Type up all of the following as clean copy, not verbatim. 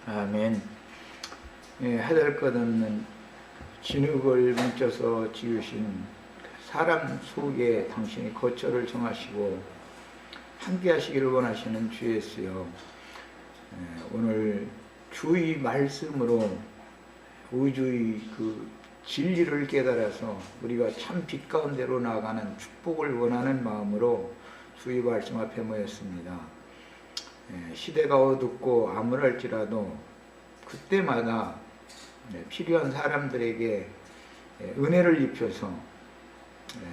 아멘. 예, 해될 것 없는 진흙을 뭉쳐서 지으신 사람 속에 당신이 거처를 정하시고 함께 하시기를 원하시는 주 예수여, 오늘 주의 말씀으로 우주의 그 진리를 깨달아서 우리가 참 빛 가운데로 나아가는 축복을 원하는 마음으로 주의 말씀 앞에 모였습니다. 시대가 어둡고 암울할지라도 그때마다 필요한 사람들에게 은혜를 입혀서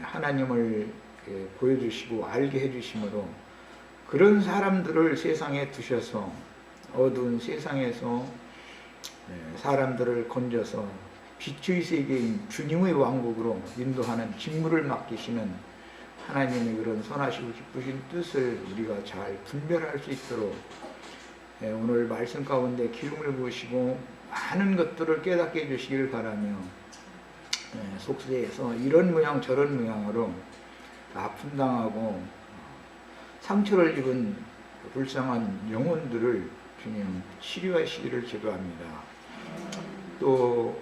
하나님을 보여주시고 알게 해주심으로 그런 사람들을 세상에 두셔서 어두운 세상에서 사람들을 건져서 빛의 세계인 주님의 왕국으로 인도하는 직무를 맡기시는 하나님의 그런 선하시고 기쁘신 뜻을 우리가 잘 분별할 수 있도록 오늘 말씀 가운데 기름을 부으시고 많은 것들을 깨닫게 해주시기를 바라며, 속세에서 이런 모양 저런 모양으로 아픔당하고 상처를 입은 불쌍한 영혼들을 주님 치료하시기를 기도합니다. 또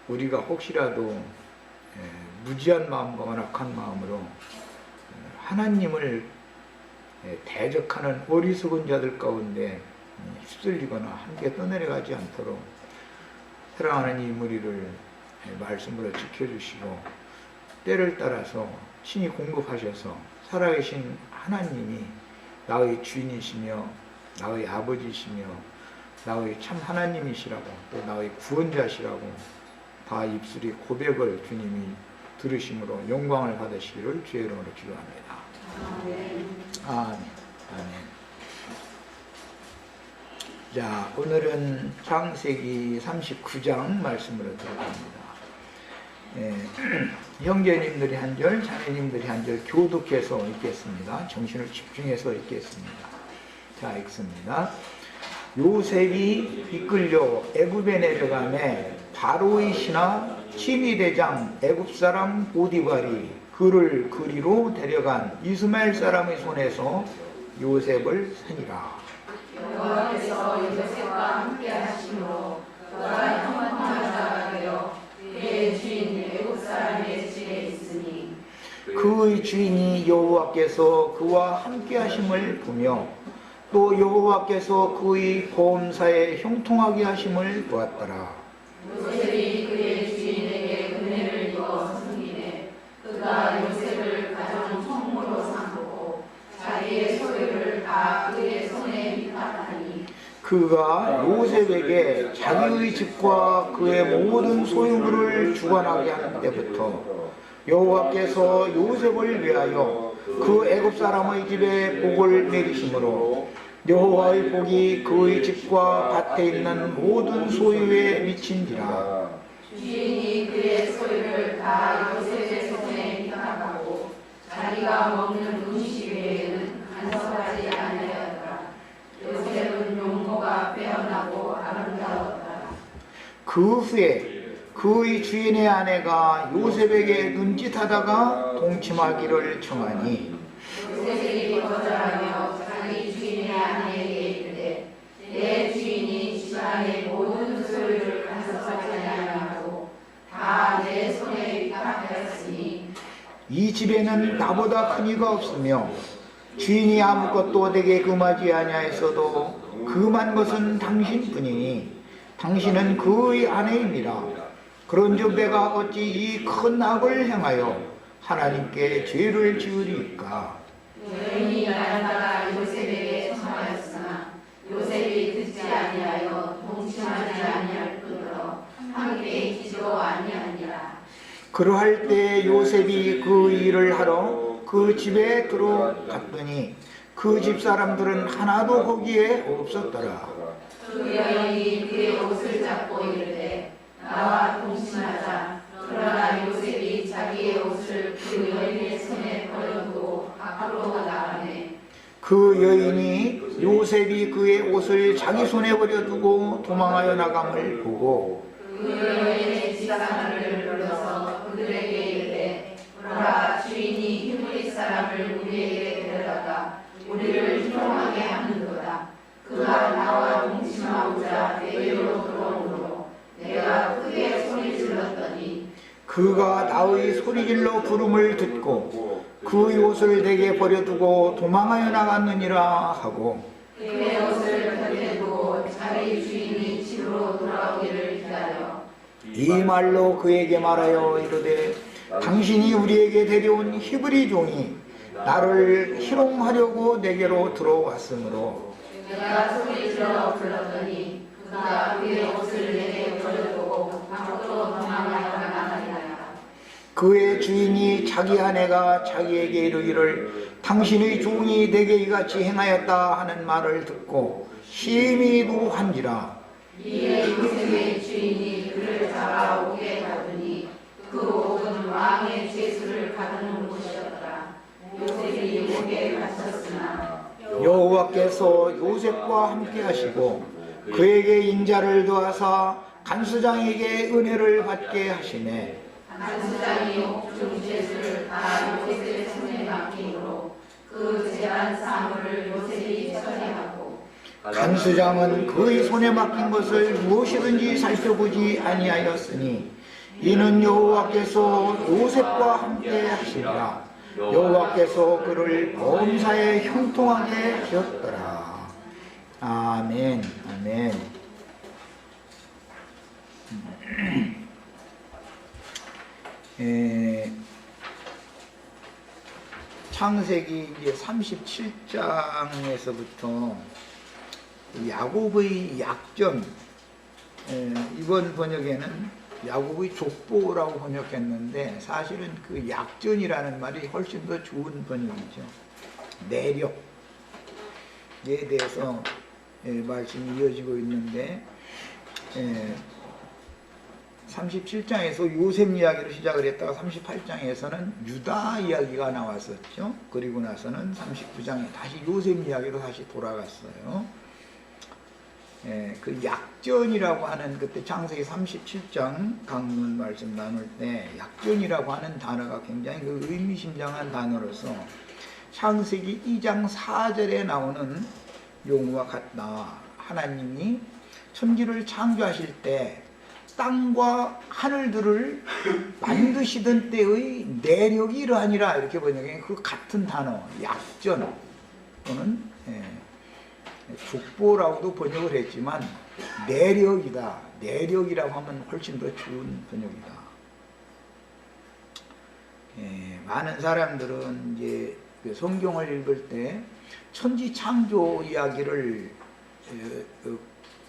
우리가 혹시라도 무지한 마음과 완악한 마음으로 하나님을 대적하는 어리석은 자들 가운데 휩쓸리거나 함께 떠내려가지 않도록 사랑하는 이 무리를 말씀으로 지켜주시고 때를 따라서 신이 공급하셔서 살아계신 하나님이 나의 주인이시며 나의 아버지시며 나의 참 하나님이시라고 또 나의 구원자시라고 다 입술이 고백을 주님이 들으심으로 영광을 받으시기를 주의 이름으로 기도합니다. 아멘. 아멘. 자, 오늘은 창세기 39장 말씀으로 들어갑니다. 형제님들이 한 절, 자매님들이 한 절 교독해서 읽겠습니다. 정신을 집중해서 읽겠습니다. 자, 읽습니다. 요셉이 이끌려 애굽에 내려가매 바로의 신하 친위대장 애굽사람 보디발이 그를 그리로 데려간 이스마엘 사람의 손에서 요셉을 산이라. 여호와께서 요셉과 함께 하심으로 그가 형통하자가 되어 그의 주인 애굽 사람의 집에 있으니 그의 주인이 여호와께서 그와 함께 하심을 보며 또 여호와께서 그의 보험사에 형통하게 하심을 보았더라. 요셉이 그의 주인에게 은혜를 입어 섬기매 그가 요셉을 가정 총무로 삼고 자기의 소유를 다 그의 손에 위탁하니 그가 요셉에게 자기의 집과 그의 모든 소유물을 주관하게 하는 때부터 여호와께서 요셉을 위하여 그 애굽 사람의 집에 복을 내리심으로 여호와의 복이 그의 집과 밭에 있는 모든 소유에 미친지라. 주인이 그의 소유를 다 요셉의 손에 위탁하고 자기가 먹는 음식 외에는 간섭하지 아니하였더라. 요셉은 용모가 빼어나고 아름다웠더라. 그 후에 그의 주인의 아내가 요셉에게 눈짓하다가 동침하기를 청하니 요셉이 거절하며 자기 주인의 아내에게 이르되 내 주인이 집안의 모든 소유를 간섭하지 아니하고 다 내 손에 위탁하였으니 이 집에는 나보다 큰 이가 없으며 주인이 아무것도 내게 금하지 아니하였어도 금한 것은 당신뿐이니 당신은 그의 아내입니다. 그런즉 내가 어찌 이 큰 악을 행하여 하나님께 죄를 지으리이까. 여인이 날마다 요셉에게 청하였으나 요셉이 듣지 아니하여 동침하지 아니할 뿐더러 함께 있지도 아니하니라. 그러할 때 요셉이 그 일을 하러 그 집에 들어갔더니 그 집 사람들은 하나도 거기에 없었더라. 그 여인이 그의 옷을 잡고 이르되 나와 동침하자. 그러나 요셉이 자기의 옷을 그 여인의 손에 버려두고 밖으로 나가네. 그 여인이 요셉이 그의 옷을 자기 손에 버려두고 도망하여 나감을 보고 그 여인의 집사람을 불러서 그들에게 이르되 보라, 주인이 히브리 사람을 우리에게 데려다가 우리를 희롱하게 하는도다. 그가 나와 동침하고자 내 그가 나의 소리질러 부름을 듣고 그 옷을 내게 버려두고 도망하여 나갔느니라 하고 그의 옷을 곁에 두고 자기 주인이 집으로 돌아오기를 기다려 이 말로 그에게 말하여 이르되 당신이 우리에게 데려온 히브리 종이 나를 희롱하려고 내게로 들어왔으므로 내가 소리질러 불렀더니 그가 그의 옷을 내게 버려두고 밖으로 도망하여 나가니라. 그의 주인이 자기 아내가 자기에게 이르기를 당신의 종이 내게 이같이 행하였다 하는 말을 듣고 심히 노한지라. 이에 요셉의 주인이 그를 잡아 옥에 가두니 그 옥은 왕의 죄수를 가두는 곳이었더라. 요셉이 옥에 갇혔으나 여호와께서 요셉과 함께 하시고 그에게 인자를 더하사 간수장에게 은혜를 받게 하시매 간수장이 옥중 죄수를 다 요셉의 손에 맡기므로 그 제한 사물을 요셉이 처리하고 간수장은 그의 손에 맡긴 것을 무엇이든지 살펴보지 아니하였으니 이는 여호와께서 요셉과 함께 하시니라. 여호와께서 그를 범사에 형통하게 하셨더라. 아멘. 아멘. 창세기 이제 37장에서부터 야곱의 약전, 이번 번역에는 야곱의 족보라고 번역했는데 사실은 그 약전이라는 말이 훨씬 더 좋은 번역이죠. 내력에 대해서 말씀이 이어지고 있는데 37장에서 요셉 이야기로 시작을 했다가 38장에서는 유다 이야기가 나왔었죠. 그리고 나서는 39장에 다시 요셉 이야기로 다시 돌아갔어요. 그 약전이라고 하는 그때 창세기 37장 강론 말씀 나눌 때 약전이라고 하는 단어가 굉장히 그 의미심장한 단어로서 창세기 2장 4절에 나오는 용어와 같다. 하나님이 천지를 창조하실 때 땅과 하늘들을 만드시던 때의 내력이 이러하니라 이렇게 번역해 그 같은 단어 약전 또는 족보라고도 번역을 했지만 내력이다. 내력이라고 하면 훨씬 더 좋은 번역이다. 많은 사람들은 이제 성경을 읽을 때 천지 창조 이야기를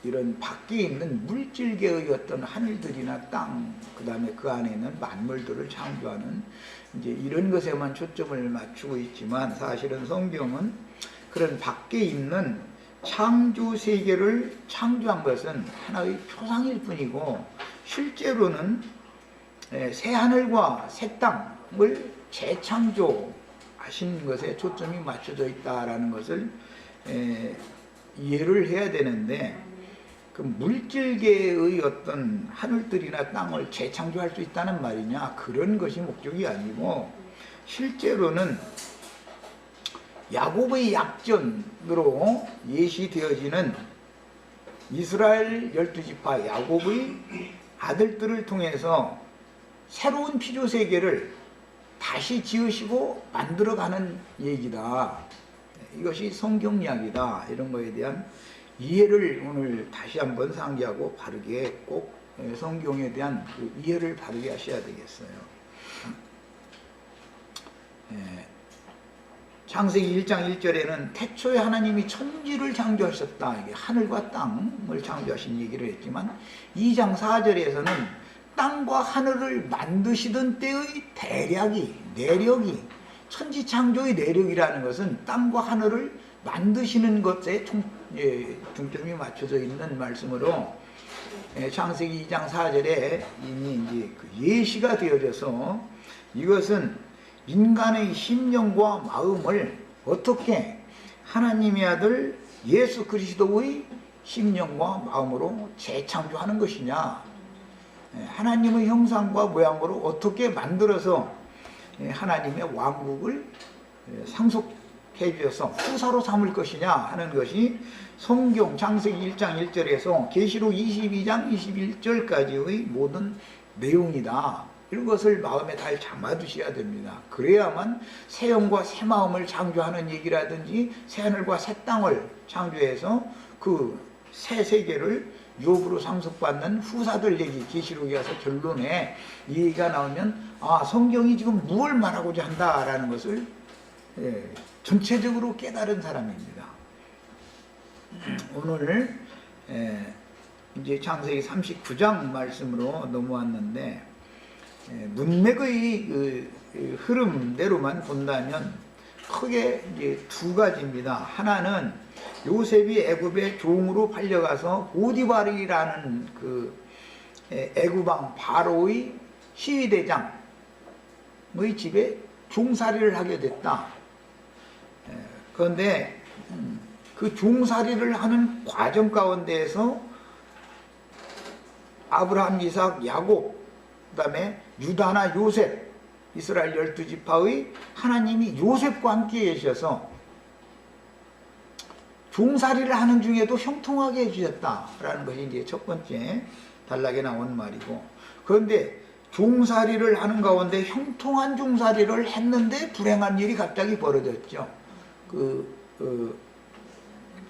이런 밖에 있는 물질계의 어떤 하늘들이나 땅, 그 다음에 그 안에 있는 만물들을 창조하는 이제 이런 것에만 초점을 맞추고 있지만 사실은 성경은 그런 밖에 있는 창조 세계를 창조한 것은 하나의 표상일 뿐이고 실제로는 새 하늘과 새 땅을 재창조하신 것에 초점이 맞춰져 있다라는 것을 이해를 해야 되는데 그 물질계의 어떤 하늘들이나 땅을 재창조할 수 있다는 말이냐 그런 것이 목적이 아니고 실제로는 야곱의 약전으로 예시되어지는 이스라엘 12지파 야곱의 아들들을 통해서 새로운 피조세계를 다시 지으시고 만들어가는 얘기다. 이것이 성경 이야기다. 이런 거에 대한 이해를 오늘 다시 한번 상기하고 바르게 꼭 성경에 대한 그 이해를 바르게 하셔야 되겠어요. 창세기 1장 1절에는 태초에 하나님이 천지를 창조하셨다. 이게 하늘과 땅을 창조하신 얘기를 했지만 2장 4절에서는 땅과 하늘을 만드시던 때의 대략이, 내력이 천지 창조의 내력이라는 것은 땅과 하늘을 만드시는 것에 중점이 맞춰져 있는 말씀으로 창세기 2장 4절에 이미 이제 그 예시가 되어져서 이것은 인간의 심령과 마음을 어떻게 하나님의 아들 예수 그리스도의 심령과 마음으로 재창조하는 것이냐, 하나님의 형상과 모양으로 어떻게 만들어서 하나님의 왕국을 상속해 주셔서 후사로 삼을 것이냐 하는 것이 성경 창세기 1장 1절에서 계시록 22장 21절까지의 모든 내용이다. 이런 것을 마음에 잘 담아두셔야 됩니다. 그래야만 새 영과 새 마음을 창조하는 얘기라든지 새 하늘과 새 땅을 창조해서 그 새 세계를 유업으로 상속받는 후사들 얘기, 계시록에 가서 결론에 이 얘기가 나오면 아, 성경이 지금 무엇을 말하고자 한다라는 것을 전체적으로 깨달은 사람입니다. 오늘 이제 창세기 39장 말씀으로 넘어왔는데 문맥의 그 흐름대로만 본다면 크게 이제 두 가지입니다. 하나는 요셉이 애굽의 종으로 팔려가서 보디발이라는 그 애굽왕 바로의 시위대장의 집에 종살이를 하게 됐다. 그런데 그 종살이를 하는 과정 가운데에서 아브라함, 이삭, 야곱, 그 다음에 유다나 요셉, 이스라엘 12지파의 하나님이 요셉과 함께 계셔서 종살이를 하는 중에도 형통하게 해주셨다라는 것이 이제 첫 번째 단락에 나온 말이고, 그런데 종살이를 하는 가운데 형통한 종살이를 했는데 불행한 일이 갑자기 벌어졌죠.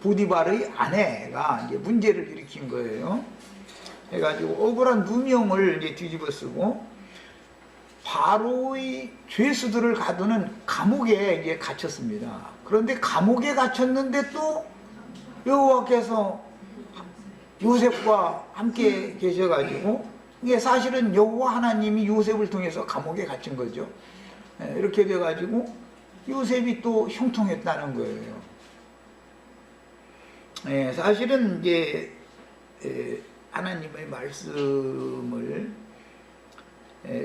보디발의 아내가 이제 문제를 일으킨 거예요. 해가지고 억울한 누명을 이제 뒤집어 쓰고 바로의 죄수들을 가두는 감옥에 이제 갇혔습니다. 그런데 감옥에 갇혔는데 또 여호와께서 요셉과 함께 계셔가지고 이게 사실은 여호와 하나님이 요셉을 통해서 감옥에 갇힌 거죠. 이렇게 돼가지고 요셉이 또 형통했다는 거예요. 사실은 이제 하나님의 말씀을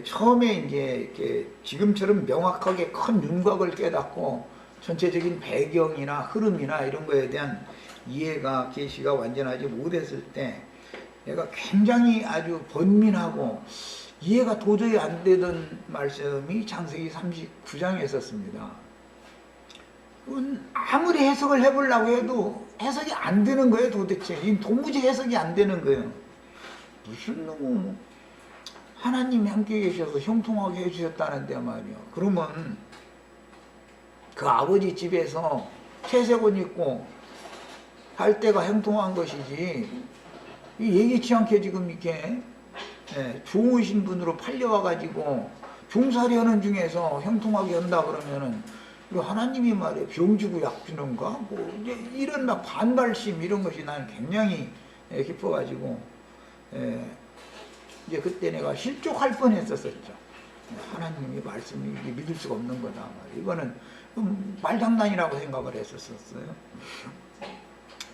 처음에 이제 이렇게 지금처럼 명확하게 큰 윤곽을 깨닫고 전체적인 배경이나 흐름이나 이런 거에 대한 이해가 계시가 완전하지 못했을 때 내가 굉장히 아주 번민하고 이해가 도저히 안 되던 말씀이 창세기 39장에 있었습니다. 아무리 해석을 해보려고 해도 해석이 안 되는 거예요. 도대체 도무지 해석이 안 되는 거예요. 무슨 너무 하나님이 함께 계셔서 형통하게 해주셨다는데 말이요. 그러면 그 아버지 집에서 채색옷 입고 할 때가 형통한 것이지, 이 예기치 않게 지금 이렇게 좋으신 분으로 팔려와가지고 종살이 하는 중에서 형통하게 한다 그러면은 하나님이 말이에요, 병 주고 약 주는가? 뭐 이제 이런 막 반발심 이런 것이 나는 굉장히 깊어가지고 이제 그때 내가 실족할 뻔했었죠. 하나님이 말씀이 믿을 수가 없는 거다. 이거는 말장난이라고 생각을 했었어요.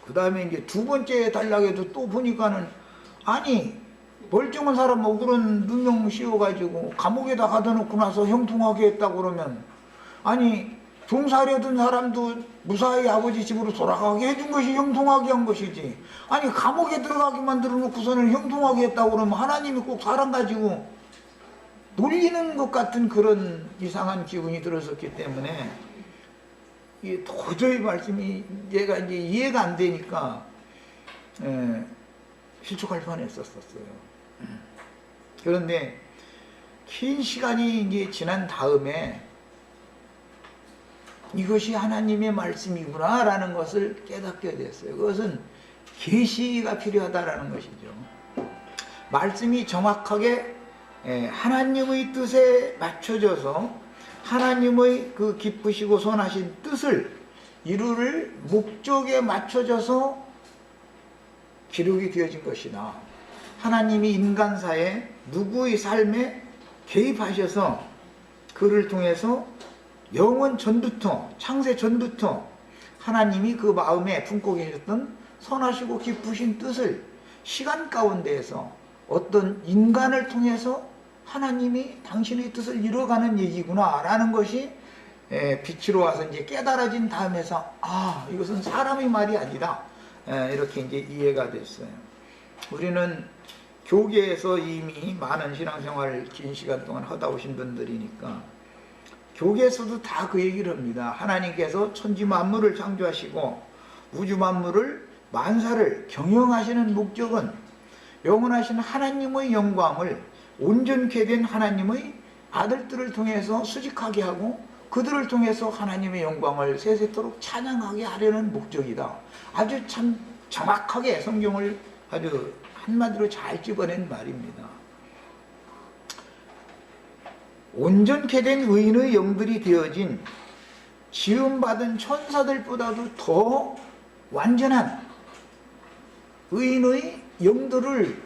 그 다음에 이제 두 번째 단락에도 또 보니까는 아니 멀쩡한 사람 억울한 누명 씌워가지고 감옥에다 가둬놓고 나서 형통하게 했다고 그러면 아니 종살이하던 사람도 무사히 아버지 집으로 돌아가게 해준 것이 형통하게 한 것이지, 아니 감옥에 들어가게 만들어 놓고서는 형통하게 했다고 그러면 하나님이 꼭 사람 가지고 놀리는 것 같은 그런 이상한 기분이 들었었기 때문에 이게 도저히 말씀이 얘가 이제 이해가 안 되니까 실족할 뻔했었어요. 그런데 긴 시간이 이제 지난 다음에 이것이 하나님의 말씀이구나 라는 것을 깨닫게 됐어요. 그것은 계시가 필요하다라는 것이죠. 말씀이 정확하게 하나님의 뜻에 맞춰져서 하나님의 그 기쁘시고 선하신 뜻을 이룰 목적에 맞춰져서 기록이 되어진 것이다. 하나님이 인간사에 누구의 삶에 개입하셔서 그를 통해서 영원 전부터, 창세 전부터 하나님이 그 마음에 품고 계셨던 선하시고 기쁘신 뜻을 시간 가운데에서 어떤 인간을 통해서 하나님이 당신의 뜻을 이뤄가는 얘기구나 라는 것이 빛으로 와서 이제 깨달아진 다음에서 아, 이것은 사람의 말이 아니다, 이렇게 이제 이해가 됐어요. 우리는 교계에서 이미 많은 신앙생활을 긴 시간 동안 하다 오신 분들이니까 교계에서도 다 그 얘기를 합니다. 하나님께서 천지 만물을 창조하시고 우주 만물을 만사를 경영하시는 목적은 영원하신 하나님의 영광을 온전케 된 하나님의 아들들을 통해서 수직하게 하고 그들을 통해서 하나님의 영광을 세세토록 찬양하게 하려는 목적이다. 아주 참 정확하게 성경을 아주 한마디로 잘 집어낸 말입니다. 온전케 된 의인의 영들이 되어진 지음받은 천사들보다도 더 완전한 의인의 영들을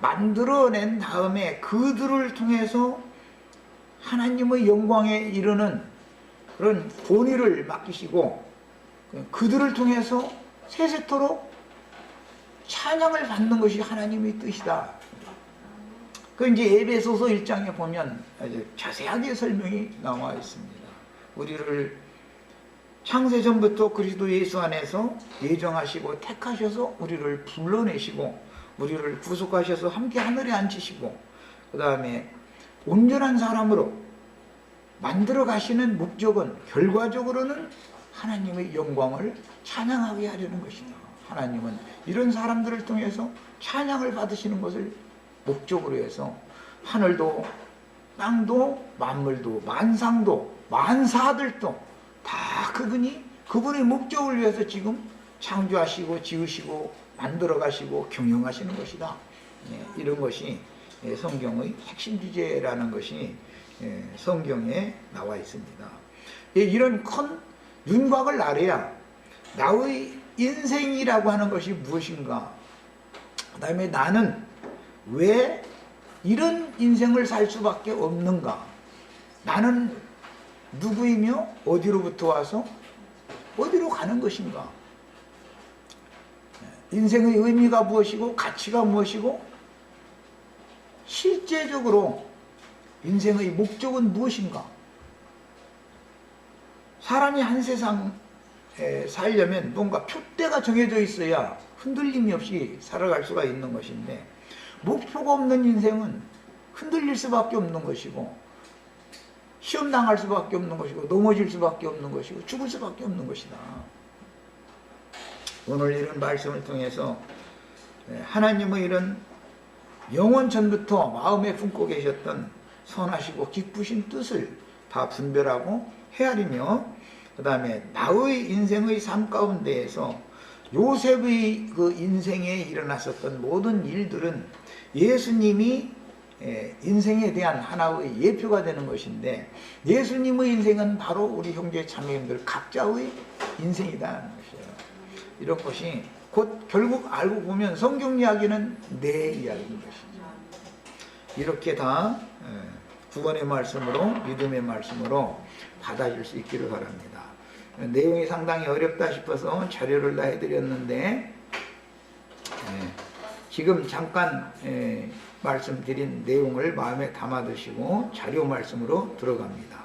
만들어낸 다음에 그들을 통해서 하나님의 영광에 이르는 그런 본의를 맡기시고 그들을 통해서 세세토록 찬양을 받는 것이 하나님의 뜻이다. 그 이제 에베소서 1장에 보면 아주 자세하게 설명이 나와 있습니다. 우리를 창세 전부터 그리스도 예수 안에서 예정하시고 택하셔서 우리를 불러내시고 우리를 구속하셔서 함께 하늘에 앉히시고 그 다음에 온전한 사람으로 만들어 가시는 목적은 결과적으로는 하나님의 영광을 찬양하게 하려는 것이다. 하나님은 이런 사람들을 통해서 찬양을 받으시는 것을 목적으로 해서 하늘도 땅도 만물도 만상도 만사들도 다 그분의 목적을 위해서 지금 창조하시고 지으시고 만들어 가시고 경영하시는 것이다. 이런 것이 성경의 핵심 주제라는 것이 성경에 나와 있습니다. 이런 큰 윤곽을 알아야 나의 인생이라고 하는 것이 무엇인가, 그 다음에 나는 왜 이런 인생을 살 수밖에 없는가, 나는 누구이며 어디로부터 와서 어디로 가는 것인가, 인생의 의미가 무엇이고 가치가 무엇이고 실제적으로 인생의 목적은 무엇인가. 사람이 한 세상에 살려면 뭔가 표대가 정해져 있어야 흔들림이 없이 살아갈 수가 있는 것인데 목표가 없는 인생은 흔들릴 수밖에 없는 것이고 시험 당할 수밖에 없는 것이고 넘어질 수밖에 없는 것이고 죽을 수밖에 없는 것이다. 오늘 이런 말씀을 통해서 하나님의 이런 영원 전부터 마음에 품고 계셨던 선하시고 기쁘신 뜻을 다 분별하고 헤아리며 그 다음에 나의 인생의 삶 가운데에서 요셉의 그 인생에 일어났었던 모든 일들은 예수님이 인생에 대한 하나의 예표가 되는 것인데 예수님의 인생은 바로 우리 형제 자매님들 각자의 인생이라는 것이에요. 이런 것이 곧 결국 알고 보면 성경 이야기는 내 이야기인 것이죠. 이렇게 다 구원의 말씀으로 믿음의 말씀으로 받아줄 수 있기를 바랍니다. 내용이 상당히 어렵다 싶어서 자료를 다 해드렸는데 지금 잠깐 말씀드린 내용을 마음에 담아두시고 자료 말씀으로 들어갑니다.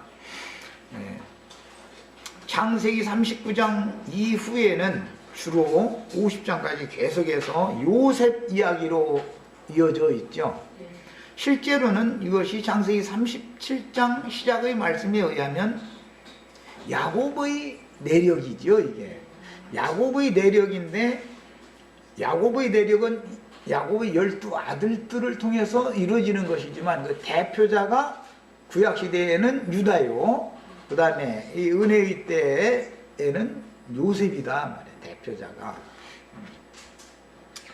창세기 39장 이후에는 주로 50장까지 계속해서 요셉 이야기로 이어져 있죠. 실제로는 이것이 창세기 37장 시작의 말씀에 의하면 야곱의 내력이죠. 이게 야곱의 내력인데 야곱의 내력은 야곱의 12아들들을 통해서 이루어지는 것이지만 그 대표자가 구약시대에는 유다요, 그 다음에 이 은혜의 때에는 요셉이다 말이에요. 대표자가.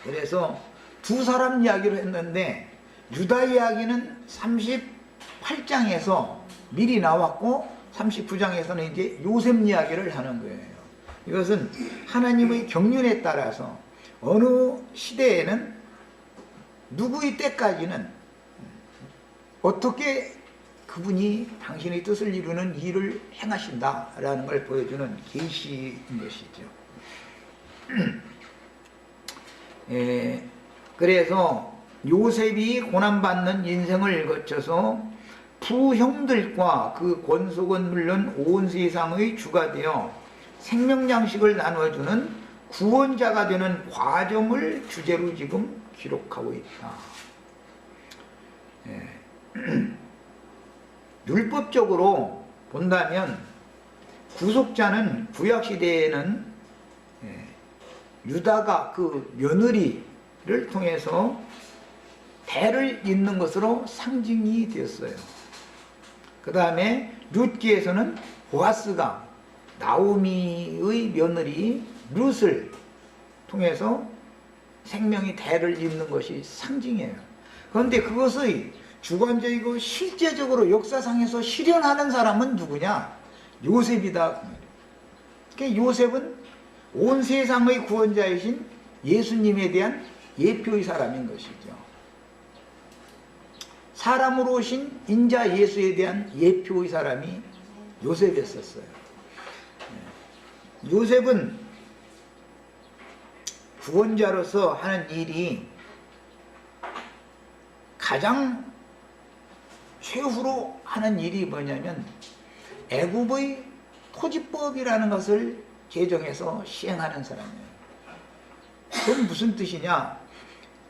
그래서 두 사람 이야기를 했는데 유다 이야기는 38장에서 미리 나왔고 39장에서는 이제 요셉 이야기를 하는 거예요. 이것은 하나님의 경륜에 따라서 어느 시대에는 누구의 때까지는 어떻게 그분이 당신의 뜻을 이루는 일을 행하신다라는 걸 보여주는 계시인 것이죠. 그래서 요셉이 고난받는 인생을 거쳐서 부형들과 그 권속은 물론 온 세상의 주가 되어 생명양식을 나눠주는 구원자가 되는 과정을 주제로 지금 기록하고 있다. 율법적으로 본다면 구속자는 구약시대에는 유다가 그 며느리를 통해서 대를 잇는 것으로 상징이 되었어요. 그 다음에 룻기에서는 보아스가 나오미의 며느리 룻을 통해서 생명이 대를 잇는 것이 상징이에요. 그런데 그것의 주관적이고 실제적으로 역사상에서 실현하는 사람은 누구냐? 요셉이다. 그러니까 요셉은 온 세상의 구원자이신 예수님에 대한 예표의 사람인 것이죠. 사람으로 오신 인자 예수에 대한 예표의 사람이 요셉이었어요. 요셉은 구원자로서 하는 일이 가장 최후로 하는 일이 뭐냐면 애굽의 토지법이라는 것을 제정해서 시행하는 사람이에요. 그건 무슨 뜻이냐?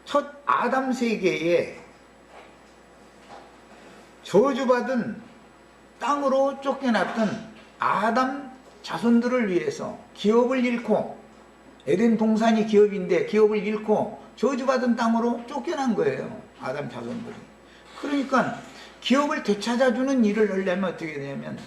첫 아담 세계에 저주받은 땅으로 쫓겨났던 아담 자손들을 위해서 기업을 잃고, 에덴 동산이 기업인데 기업을 잃고 저주받은 땅으로 쫓겨난 거예요. 아담 자손들이. 그러니까 기업을 되찾아주는 일을 하려면 어떻게 되냐면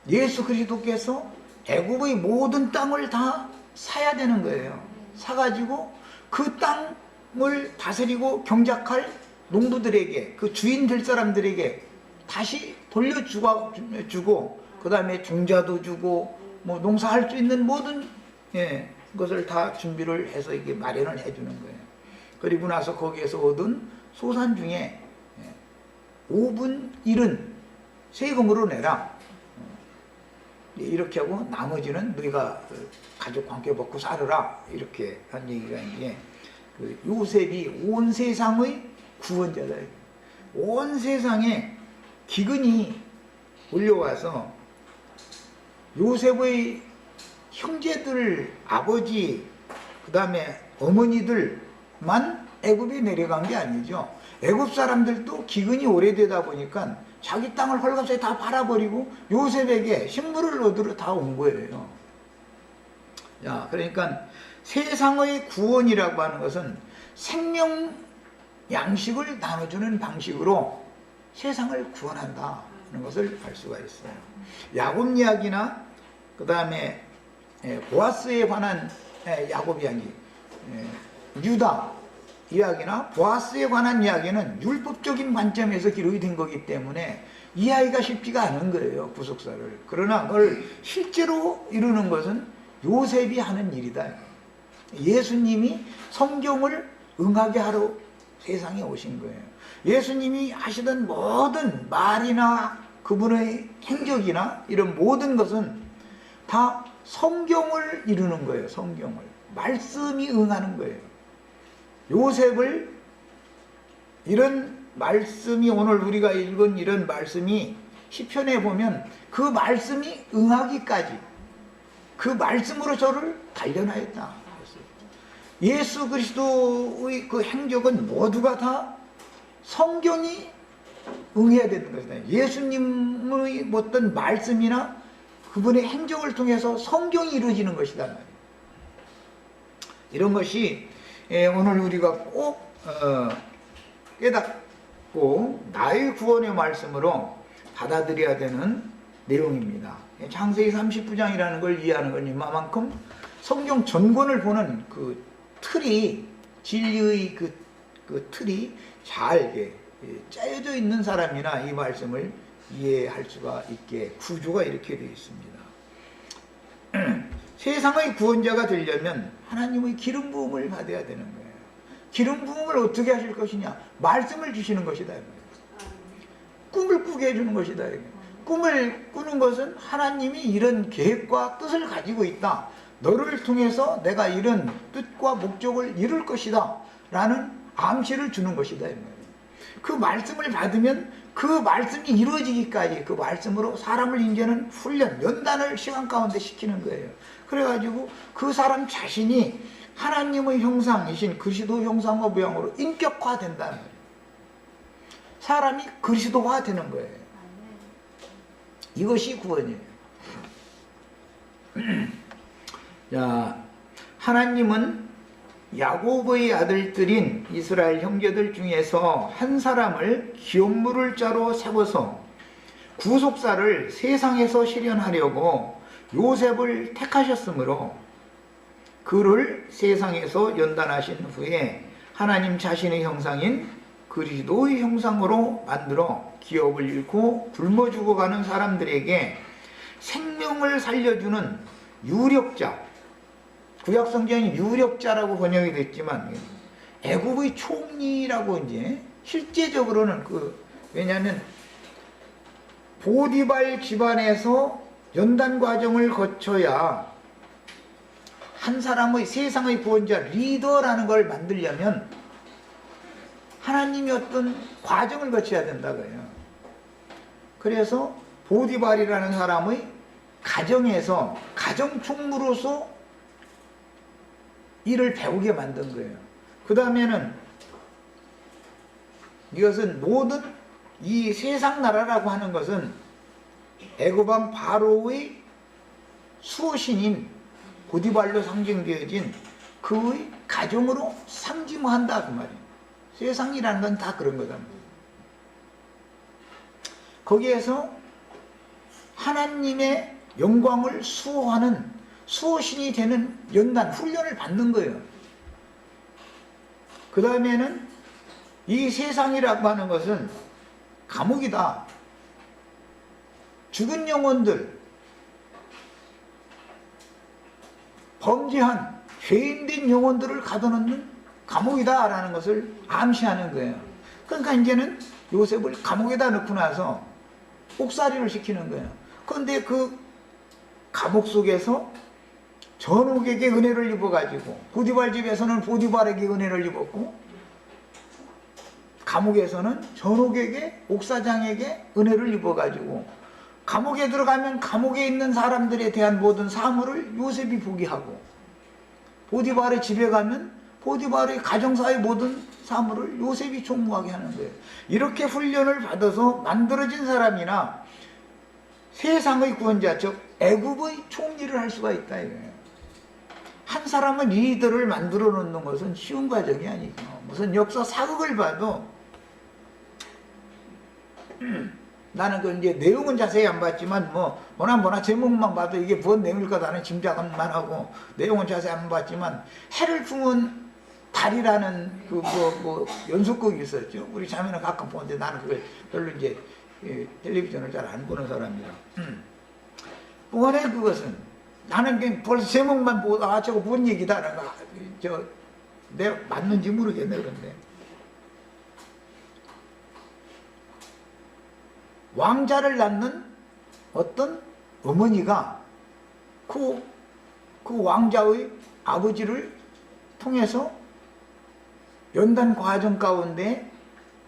예수 그리스도께서 애굽의 모든 땅을 다 사야 되는 거예요. 사가지고 그 땅을 다스리고 경작할 농부들에게, 그 주인 될 사람들에게 다시 돌려주고, 그 다음에 종자도 주고, 뭐 농사할 수 있는 모든 것을 다 준비를 해서 이게 마련을 해주는 거예요. 그리고 나서 거기에서 얻은 소산 중에 5분 1은 세금으로 내라. 이렇게 하고 나머지는 너희가 가족과 함께 먹고 살으라. 이렇게 한 얘기가 이제 그 요셉이 온 세상의 구원자다. 온 세상에 기근이 몰려와서 요셉의 형제들, 아버지, 그 다음에 어머니들만 애굽에 내려간 게 아니죠. 애굽 사람들도 기근이 오래되다 보니까 자기 땅을 헐값에 다 팔아버리고 요셉에게 식물을 얻으러 다 온 거예요. 야, 그러니까 세상의 구원이라고 하는 것은 생명 양식을 나눠주는 방식으로 세상을 구원한다 하는 것을 알 수가 있어요. 야곱 이야기나 그 다음에 보아스에 관한 야곱 이야기, 유다 이야기나 보아스에 관한 이야기는 율법적인 관점에서 기록이 된 거기 때문에 이해하기가 쉽지가 않은 거예요, 구속사를. 그러나 그걸 실제로 이루는 것은 요셉이 하는 일이다. 예수님이 성경을 응하게 하러 세상에 오신 거예요. 예수님이 하시던 모든 말이나 그분의 행적이나 이런 모든 것은 다 성경을 이루는 거예요. 성경을. 말씀이 응하는 거예요. 요셉을 이런 말씀이, 오늘 우리가 읽은 이런 말씀이 시편에 보면 그 말씀이 응하기까지 그 말씀으로 저를 단련하였다. 예수 그리스도의 그 행적은 모두가 다 성경이 응해야 되는 것이다. 예수님의 어떤 말씀이나 그분의 행적을 통해서 성경이 이루어지는 것이다 말이에요. 이런 것이 오늘 우리가 꼭 깨닫고 나의 구원의 말씀으로 받아들여야 되는 내용입니다. 창세기 39장이라는 걸 이해하는 건 이만큼 성경 전권을 보는 그 틀이, 진리의 그 틀이 잘 짜여져 있는 사람이나 이 말씀을 이해할 수가 있게 구조가 이렇게 되어 있습니다. 세상의 구원자가 되려면 하나님의 기름 부음을 받아야 되는 거예요. 기름 부음을 어떻게 하실 것이냐? 말씀을 주시는 것이다. 꿈을 꾸게 해주는 것이다. 꿈을 꾸는 것은 하나님이 이런 계획과 뜻을 가지고 있다. 너를 통해서 내가 이런 뜻과 목적을 이룰 것이다. 라는 암시를 주는 것이다. 그 말씀을 받으면 그 말씀이 이루어지기까지 그 말씀으로 사람을 인제는 훈련, 연단을 시간 가운데 시키는 거예요. 그래가지고 그 사람 자신이 하나님의 형상이신 그리스도 형상과 모양으로 인격화된다는 거예요. 사람이 그리스도화 되는 거예요. 이것이 구원이에요. 자, 하나님은 야곱의 아들들인 이스라엘 형제들 중에서 한 사람을 기업물을 자로 세워서 구속사를 세상에서 실현하려고 요셉을 택하셨으므로 그를 세상에서 연단하신 후에 하나님 자신의 형상인 그리스도의 형상으로 만들어 기업을 잃고 굶어 죽어가는 사람들에게 생명을 살려주는 유력자, 구약성경이 유력자라고 번역이 됐지만 애굽의 총리라고 이제 실제적으로는 왜냐하면 보디발 집안에서 연단 과정을 거쳐야 한 사람의 세상의 구원자 리더라는 걸 만들려면 하나님이 어떤 과정을 거쳐야 된다고요. 그래서 보디발이라는 사람의 가정에서 가정총무로서 일을 배우게 만든 거예요. 그 다음에는 이것은 모든 이 세상 나라라고 하는 것은 애굽왕 바로의 수호신인 보디발로 상징되어진 그의 가정으로 상징한다 그 말이에요. 세상이라는 건 다 그런 거다. 거기에서 하나님의 영광을 수호하는 수호신이 되는 연단, 훈련을 받는 거예요. 그 다음에는 이 세상이라고 하는 것은 감옥이다. 죽은 영혼들, 범죄한 죄인된 영혼들을 가둬놓는 감옥이다라는 것을 암시하는 거예요. 그러니까 이제는 요셉을 감옥에다 넣고 나서 옥살이를 시키는 거예요. 그런데 그 감옥 속에서 전옥에게 은혜를 입어가지고 보디발 집에서는 보디발에게 은혜를 입었고 감옥에서는 전옥에게 옥사장에게 은혜를 입어가지고 감옥에 들어가면 감옥에 있는 사람들에 대한 모든 사물을 요셉이 보게 하고 보디발의 집에 가면 보디발의 가정사의 모든 사물을 요셉이 총무하게 하는 거예요. 이렇게 훈련을 받아서 만들어진 사람이나 세상의 구원자 즉 애굽의 총리를 할 수가 있다 이거예요. 한 사람은 리더를 만들어 놓는 것은 쉬운 과정이 아니죠. 무슨 역사 사극을 봐도 나는 그 이제 내용은 자세히 안 봤지만 뭐나 제목만 봐도 이게 뭔 내용일 거다는 짐작만 하고 내용은 자세히 안 봤지만 해를 품은 달이라는 연속극이 있었죠. 우리 자매는 가끔 보는데 나는 그걸 별로 이제 텔레비전을 잘 안 보는 사람이라. 뻔해 그것은. 나는 벌써 제목만 보고 저거 뭔 얘기다. 내가 맞는지 모르겠네 그런데. 왕자를 낳는 어떤 어머니가 그 왕자의 아버지를 통해서 연단 과정 가운데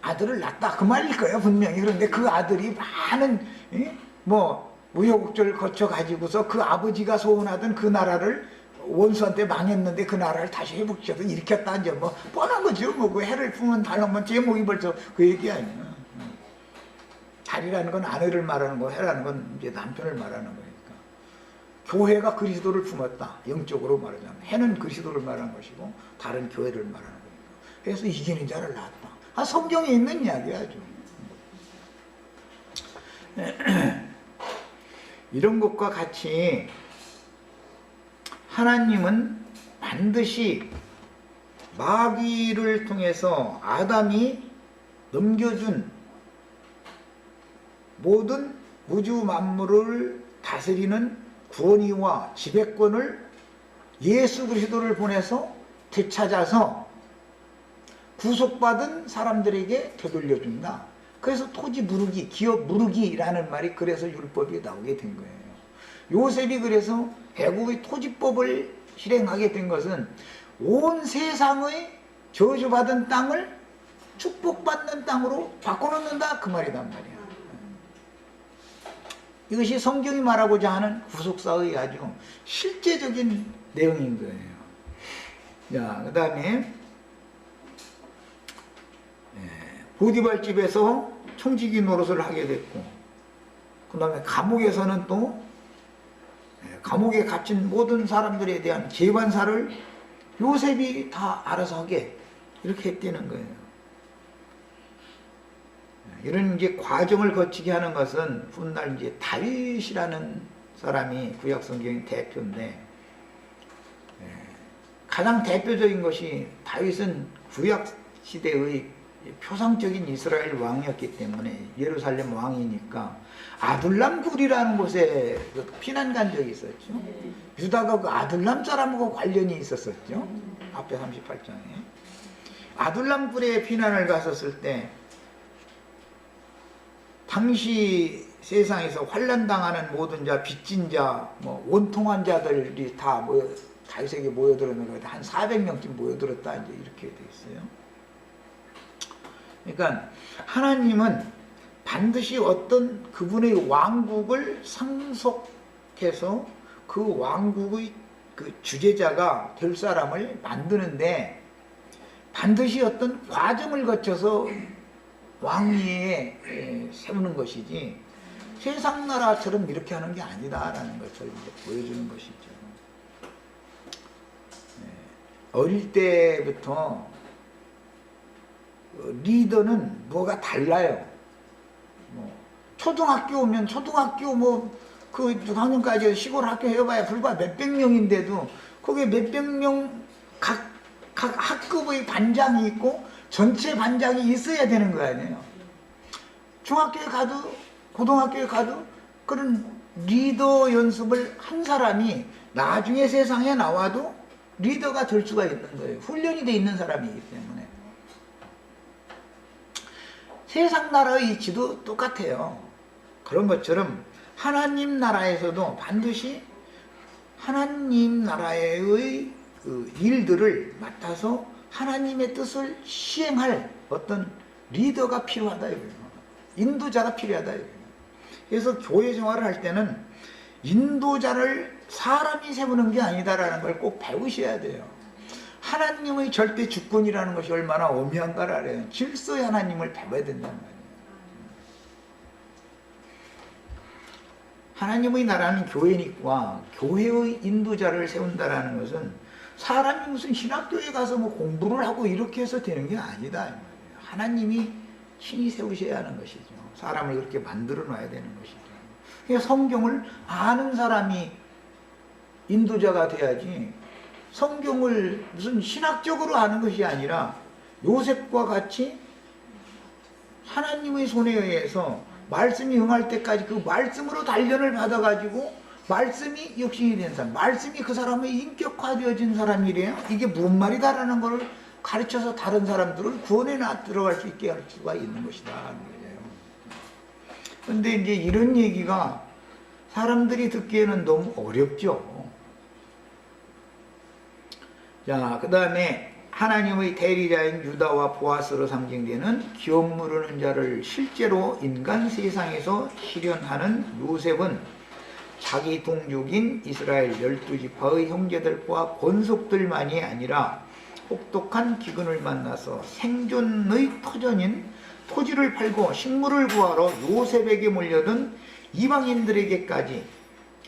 아들을 낳았다 그 말일 거예요 분명히. 그런데 그 아들이 많은 우여곡절을 거쳐 가지고서 그 아버지가 소원하던 그 나라를 원수한테 망했는데 그 나라를 다시 회복시켜서 일으켰다. 이제 뻔한 거죠. 그 해를 품은 달라면 제목이 벌써 그 얘기 아니에요. 달이라는 건 아내를 말하는 거, 해라는 건 이제 남편을 말하는 거니까. 교회가 그리스도를 품었다. 영적으로 말하자면 해는 그리스도를 말하는 것이고 달은 교회를 말하는 거니까. 그래서 이기는 자를 낳았다. 성경에 있는 이야기야 아주. 이런 것과 같이 하나님은 반드시 마귀를 통해서 아담이 넘겨준 모든 우주 만물을 다스리는 권위와 지배권을 예수 그리스도를 보내서 되찾아서 구속받은 사람들에게 되돌려준다. 그래서 토지 무르기, 기업 무르기라는 말이 그래서 율법이 나오게 된 거예요. 요셉이 그래서 애굽의 토지법을 실행하게 된 것은 온 세상의 저주받은 땅을 축복받는 땅으로 바꿔놓는다 그 말이란 말이야. 이것이 성경이 말하고자 하는 구속사의 아주 실제적인 내용인 거예요. 자, 그 다음에 보디발 집에서 청지기 노릇을 하게 됐고, 그 다음에 감옥에서는 또 감옥에 갇힌 모든 사람들에 대한 재반사를 요셉이 다 알아서 하게 이렇게 했다는 거예요. 이런 이제 과정을 거치게 하는 것은 훗날 이제 다윗이라는 사람이 구약 성경의 대표인데, 가장 대표적인 것이 다윗은 구약 시대의 표상적인 이스라엘 왕이었기 때문에, 예루살렘 왕이니까 아둘람 굴이라는 곳에 피난 간 적이 있었죠. 유다가 그 아둘람 사람하고 관련이 있었었죠. 앞에 38장에 아둘람 굴에 피난을 갔었을 때, 당시 세상에서 환난 당하는 모든 자, 빚진 자, 뭐 원통한 자들이 다 다윗에게 모여들었는데 한 400명쯤 모여들었다, 이제 이렇게 돼 있어요. 그러니까 하나님은 반드시 어떤 그분의 왕국을 상속해서 그 왕국의 그 주제자가 될 사람을 만드는데, 반드시 어떤 과정을 거쳐서 왕위에 세우는 것이지 세상 나라처럼 이렇게 하는 게 아니다라는 것을 이제 보여주는 것이죠. 어릴 때부터 리더는 뭐가 달라요. 초등학교 오면 초등학교 그 6학년까지 시골 학교 해봐야 불과 몇백 명인데도 거기에 몇백 명 각 학급의 반장이 있고 전체 반장이 있어야 되는 거 아니에요. 중학교에 가도 고등학교에 가도 그런 리더 연습을 한 사람이 나중에 세상에 나와도 리더가 될 수가 있는 거예요. 훈련이 돼 있는 사람이기 때문에. 세상 나라의 이치도 똑같아요. 그런 것처럼 하나님 나라에서도 반드시 하나님 나라의 그 일들을 맡아서 하나님의 뜻을 시행할 어떤 리더가 필요하다 이거예요. 인도자가 필요하다 이거예요. 그래서 교회 생활을 할 때는 인도자를 사람이 세우는 게 아니다라는 걸 꼭 배우셔야 돼요. 하나님의 절대 주권이라는 것이 얼마나 오묘한가를 알아요. 질서의 하나님을 배워야 된다는 말이에요. 하나님의 나라는 교회니까 교회의 인도자를 세운다라는 것은 사람이 무슨 신학교에 가서 공부를 하고 이렇게 해서 되는 게 아니다. 하나님이 신이 세우셔야 하는 것이죠. 사람을 그렇게 만들어 놔야 되는 것이죠. 그러니까 성경을 아는 사람이 인도자가 돼야지, 성경을 무슨 신학적으로 아는 것이 아니라 요셉과 같이 하나님의 손에 의해서 말씀이 응할 때까지 그 말씀으로 단련을 받아가지고 말씀이 육신이 된 사람, 말씀이 그 사람의 인격화되어진 사람이래요. 이게 무슨 말이다라는 걸 가르쳐서 다른 사람들을 구원에 들어갈 수 있게 할 수가 있는 것이다. 그런데 이제 이런 얘기가 사람들이 듣기에는 너무 어렵죠. 자, 그 다음에 하나님의 대리자인 유다와 보아스로 상징되는 기업 무르는 자를 실제로 인간 세상에서 실현하는 요셉은 자기 동족인 이스라엘 12지파의 형제들과 권속들만이 아니라 혹독한 기근을 만나서 생존의 터전인 토지를 팔고 식물을 구하러 요셉에게 몰려든 이방인들에게까지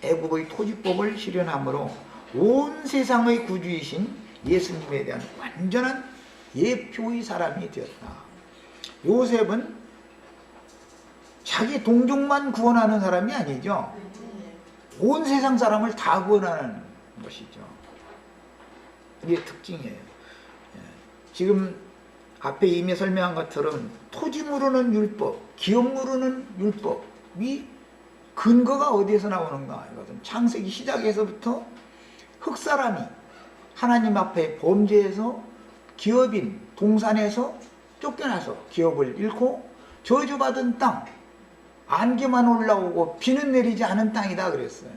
애국의 토지법을 실현하므로 온 세상의 구주이신 예수님에 대한 완전한 예표의 사람이 되었다. 요셉은 자기 동족만 구원하는 사람이 아니죠. 온 세상 사람을 다 구원하는 것이죠. 이게 특징이에요. 지금 앞에 이미 설명한 것처럼 토지 무르는 율법, 기업 무르는 율법이 근거가 어디에서 나오는가? 이것은 창세기 시작에서부터 흙사람이 하나님 앞에 범죄해서 기업인 동산에서 쫓겨나서 기업을 잃고 저주받은 땅, 안개만 올라오고 비는 내리지 않은 땅이다 그랬어요.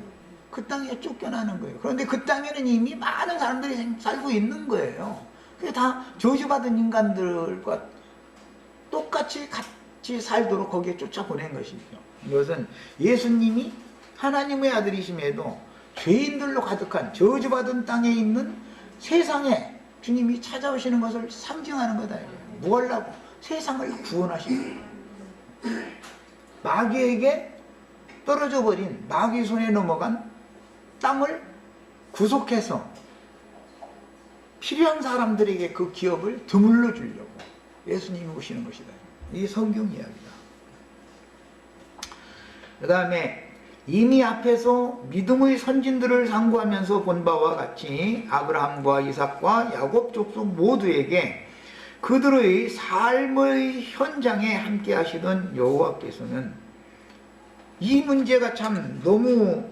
그 땅에 쫓겨나는 거예요. 그런데 그 땅에는 이미 많은 사람들이 살고 있는 거예요. 그게 다 저주받은 인간들과 똑같이 같이 살도록 거기에 쫓아보낸 것이죠. 이것은 예수님이 하나님의 아들이심에도 죄인들로 가득한 저주받은 땅에 있는 세상에 주님이 찾아오시는 것을 상징하는 거다. 뭐 하려고? 세상을 구원하시는 거예요. 마귀에게 떨어져 버린, 마귀 손에 넘어간 땅을 구속해서 필요한 사람들에게 그 기업을 드물러 주려고 예수님이 오시는 것이다. 이게 성경 이야기다. 그 다음에 이미 앞에서 믿음의 선진들을 상고하면서 본 바와 같이 아브라함과 이삭과 야곱 족속 모두에게 그들의 삶의 현장에 함께 하시던 여호와께서는 이 문제가 참 너무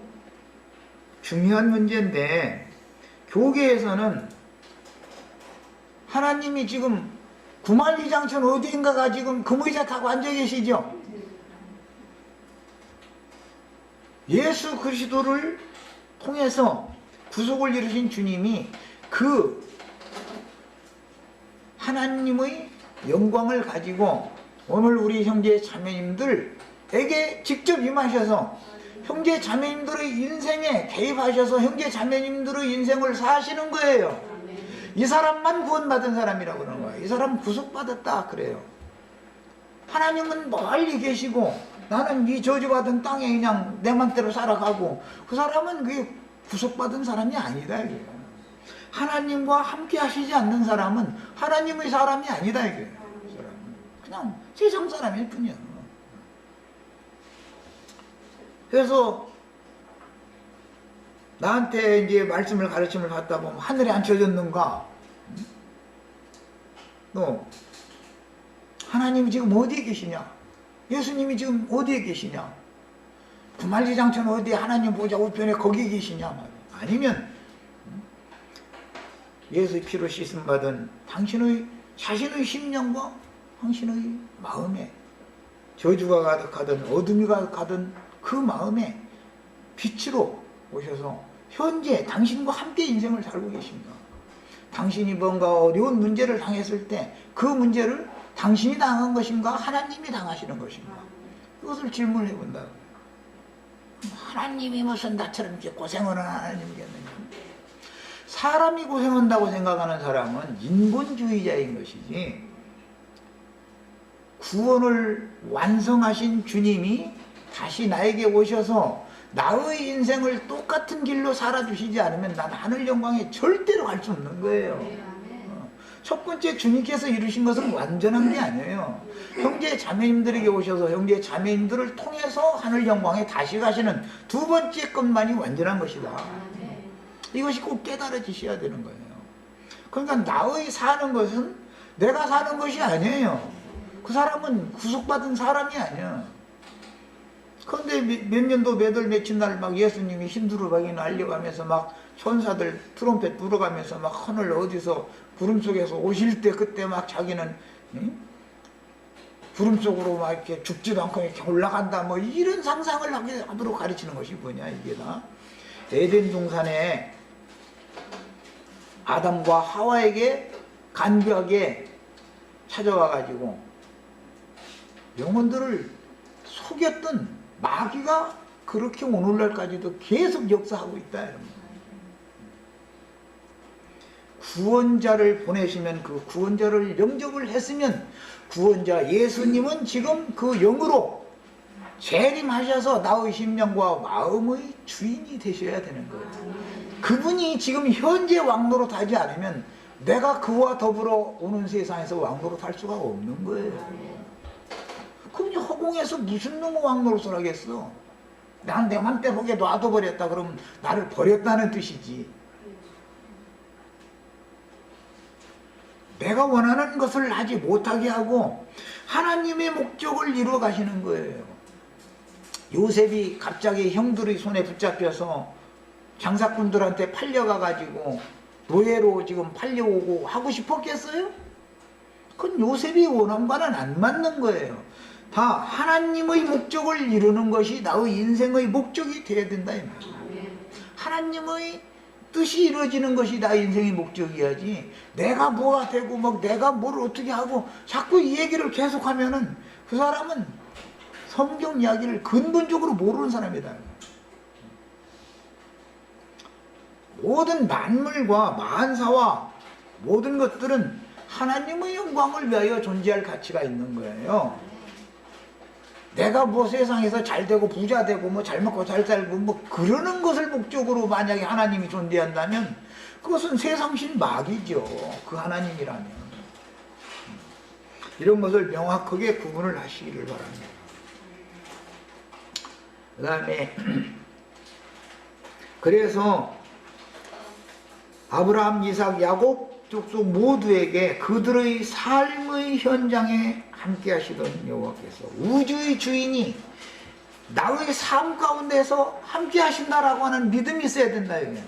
중요한 문제인데, 교계에서는 하나님이 지금 구만리장천 어디인가가 지금 금의자 타고 앉아 계시죠. 예수 그리스도를 통해서 구속을 이루신 주님이 그 하나님의 영광을 가지고 오늘 우리 형제 자매님들에게 직접 임하셔서 형제 자매님들의 인생에 개입하셔서 형제 자매님들의 인생을 사시는 거예요. 이 사람만 구원받은 사람이라고 그러는 거예요. 이 사람 구속받았다 그래요. 하나님은 멀리 계시고 나는 이 저주받은 땅에 그냥 내 맘대로 살아가고, 그 사람은 그게 구속받은 사람이 아니다 이거예요. 하나님과 함께 하시지 않는 사람은 하나님의 사람이 아니다 이거예요. 그 사람은 그냥 세상 사람일 뿐이야. 그래서 나한테 이제 말씀을 가르침을 받다 보면 하늘에 앉혀졌는가? 너 하나님이 지금 어디에 계시냐? 예수님이 지금 어디에 계시냐? 구만리장천 어디에 하나님 보좌 우편에 거기 계시냐? 아니면 예수의 피로 씻음 받은 당신의 자신의 심령과 당신의 마음에 저주가 가득하든 어둠이 가득하든 그 마음에 빛으로 오셔서 현재 당신과 함께 인생을 살고 계십니다. 당신이 뭔가 어려운 문제를 당했을 때 그 문제를 당신이 당한 것인가 하나님이 당하시는 것인가, 이것을 질문을 해본다. 하나님이 무슨 나처럼 이렇게 고생을 하는 하나님이겠느냐. 사람이 고생한다고 생각하는 사람은 인본주의자인 것이지, 구원을 완성하신 주님이 다시 나에게 오셔서 나의 인생을 똑같은 길로 살아주시지 않으면 난 하늘 영광에 절대로 갈 수 없는 거예요. 첫 번째, 주님께서 이루신 것은 완전한 게 아니에요. 형제 자매님들에게 오셔서 형제 자매님들을 통해서 하늘 영광에 다시 가시는 두 번째 것만이 완전한 것이다. 이것이 꼭 깨달아지셔야 되는 거예요. 그러니까 나의 사는 것은 내가 사는 것이 아니에요. 그 사람은 구속받은 사람이 아니야. 그런데 몇 년도 몇월 며칠 날 막 예수님이 힘들어하게 날려가면서 막 천사들 트럼펫 불어가면서 막 하늘 어디서 구름 속에서 오실 때 그때 막 자기는 구름 속으로 막 이렇게 죽지도 않고 이렇게 올라간다, 뭐 이런 상상을 하도록 가르치는 것이 뭐냐 이게 다. 에덴 동산에 아담과 하와에게 간교하게 찾아와 가지고 영혼들을 속였던 마귀가 그렇게 오늘날까지도 계속 역사하고 있다 여러분. 구원자를 보내시면 그 구원자를 영접을 했으면 구원자 예수님은 지금 그 영으로 재림하셔서 나의 심령과 마음의 주인이 되셔야 되는 거예요. 그분이 지금 현재 왕노릇 하지 않으면 내가 그와 더불어 오는 세상에서 왕노릇 할 수가 없는 거예요. 그럼 허공에서 무슨 놈의 왕노릇을 하겠어? 난 내 맘대로 하게 놔둬버렸다 그러면 나를 버렸다는 뜻이지. 내가 원하는 것을 하지 못하게 하고 하나님의 목적을 이루어 가시는 거예요. 요셉이 갑자기 형들의 손에 붙잡혀서 장사꾼들한테 팔려가 가지고 노예로 지금 팔려오고 하고 싶었겠어요? 그건 요셉이 원함과는 안 맞는 거예요. 다 하나님의 목적을 이루는 것이 나의 인생의 목적이 되어야 된다 이 말이에요. 하나님의 뜻이 이루어지는 것이 나의 인생의 목적이야지, 내가 뭐가 되고 막 내가 뭘 어떻게 하고 자꾸 이 얘기를 계속하면은 그 사람은 성경 이야기를 근본적으로 모르는 사람이다. 모든 만물과 만사와 모든 것들은 하나님의 영광을 위하여 존재할 가치가 있는 거예요. 내가 뭐 세상에서 잘 되고 부자 되고 뭐 잘 먹고 잘 살고 뭐 그러는 것을 목적으로 만약에 하나님이 존재한다면 그것은 세상신 마귀죠. 그 하나님이라면. 이런 것을 명확하게 구분을 하시기를 바랍니다. 그 다음에 그래서 아브라함, 이삭, 야곱 족속 모두에게 그들의 삶의 현장에 함께 하시던 여호와께서, 우주의 주인이 나의 삶 가운데서 함께 하신다라고 하는 믿음이 있어야 된다. 이게.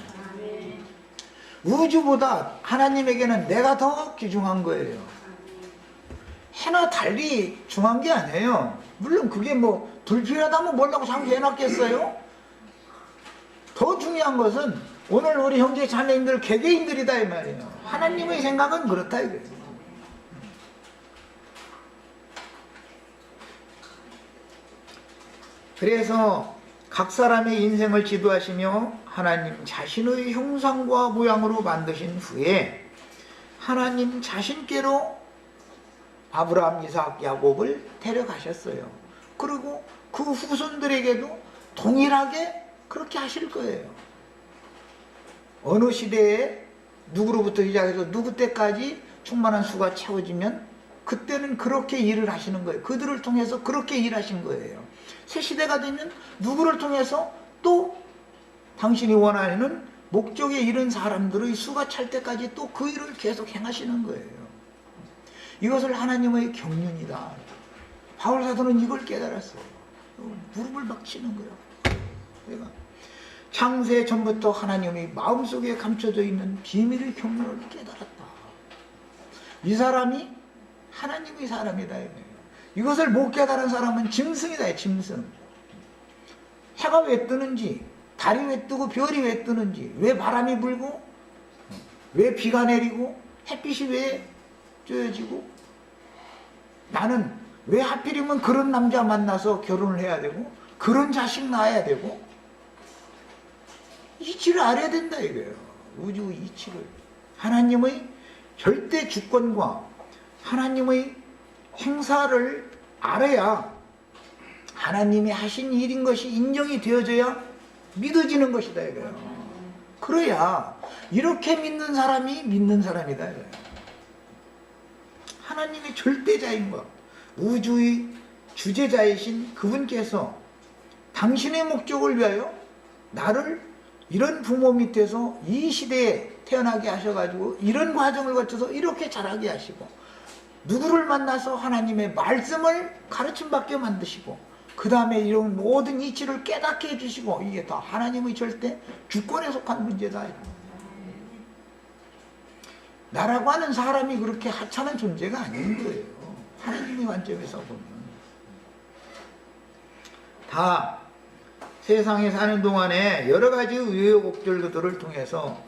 우주보다 하나님에게는 내가 더 귀중한 거예요. 해나 달이 중요한 게 아니에요. 물론 그게 뭐 불필요하다면 뭐라고 자꾸 해놨겠어요? 더 중요한 것은 오늘 우리 형제 자매님들 개개인들이다 이 말이에요. 하나님의 생각은 그렇다 이거예요. 그래서 각 사람의 인생을 지도하시며 하나님 자신의 형상과 모양으로 만드신 후에 하나님 자신께로 아브라함, 이삭, 야곱을 데려가셨어요. 그리고 그 후손들에게도 동일하게 그렇게 하실 거예요. 어느 시대에 누구로부터 시작해서 누구 때까지 충만한 수가 채워지면 그때는 그렇게 일을 하시는 거예요. 그들을 통해서 그렇게 일하신 거예요. 새 시대가 되면 누구를 통해서 또 당신이 원하는 목적에 이른 사람들의 수가 찰 때까지 또 그 일을 계속 행하시는 거예요. 이것을 하나님의 경륜이다. 바울 사도는 이걸 깨달았어요. 무릎을 막 치는 거예요. 내가 창세 전부터 하나님의 마음속에 감춰져 있는 비밀의 경륜을 깨달았다. 이 사람이 하나님의 사람이다. 이것을 못 깨달은 사람은 짐승이다. 짐승. 해가 왜 뜨는지, 달이 왜 뜨고 별이 왜 뜨는지, 왜 바람이 불고, 왜 비가 내리고, 햇빛이 왜 쬐어지고, 나는 왜 하필이면 그런 남자 만나서 결혼을 해야 되고, 그런 자식 낳아야 되고, 이치를 알아야 된다 이거예요. 우주 이치를. 하나님의 절대 주권과 하나님의 행사를 알아야 하나님이 하신 일인 것이 인정이 되어져야 믿어지는 것이다 이거예요. 그래야 이렇게 믿는 사람이 믿는 사람이다 이거예요. 하나님의 절대자인과 우주의 주제자이신 그분께서 당신의 목적을 위하여 나를 이런 부모 밑에서 이 시대에 태어나게 하셔가지고 이런 과정을 거쳐서 이렇게 자라게 하시고 누구를 만나서 하나님의 말씀을 가르침받게 만드시고 그 다음에 이런 모든 이치를 깨닫게 해주시고 이게 다 하나님의 절대 주권에 속한 문제다. 나라고 하는 사람이 그렇게 하찮은 존재가 아닌 거예요. 하나님의 관점에서 보면 다 세상에 사는 동안에 여러 가지 우여곡절들을 통해서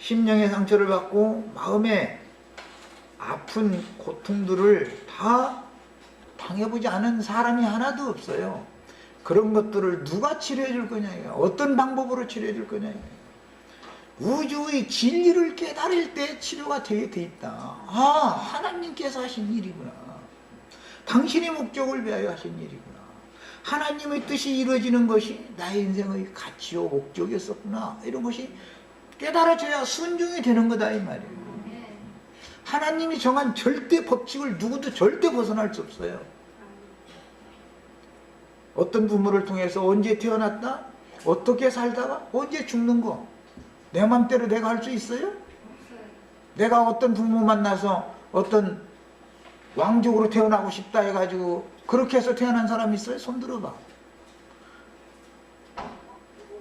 심령의 상처를 받고 마음의 아픈 고통들을 다 당해보지 않은 사람이 하나도 없어요. 그런 것들을 누가 치료해 줄 거냐, 어떤 방법으로 치료해 줄 거냐. 우주의 진리를 깨달을 때 치료가 돼 있다. 아, 하나님께서 하신 일이구나. 당신의 목적을 위하여 하신 일이구나. 하나님의 뜻이 이루어지는 것이 나의 인생의 가치요 목적이었었구나. 이런 것이 깨달아져야 순종이 되는 거다 이 말이에요. 하나님이 정한 절대 법칙을 누구도 절대 벗어날 수 없어요. 어떤 부모를 통해서 언제 태어났다, 어떻게 살다가 언제 죽는 거 내 맘대로 내가 할 수 있어요? 내가 어떤 부모 만나서 어떤 왕족으로 태어나고 싶다 해가지고 그렇게 해서 태어난 사람 있어요? 손 들어봐.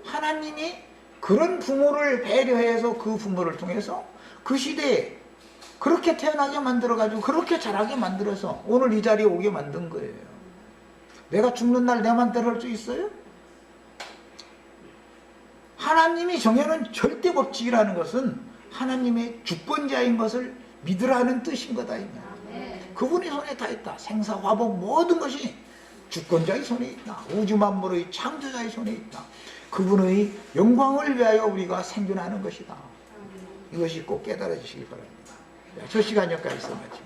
하나님이 그런 부모를 배려해서 그 부모를 통해서 그 시대에 그렇게 태어나게 만들어가지고 그렇게 자라게 만들어서 오늘 이 자리에 오게 만든 거예요. 내가 죽는 날 내 맘대로 할 수 있어요? 하나님이 정해놓은 절대 법칙이라는 것은 하나님의 주권자인 것을 믿으라는 뜻인 거다. 그분의 손에 다 있다. 생사화복 모든 것이 주권자의 손에 있다. 우주 만물의 창조자의 손에 있다. 그분의 영광을 위하여 우리가 생존하는 것이다. 이것이 꼭 깨달아 주시기 바랍니다. 저 시간 여기까지 마칩니다.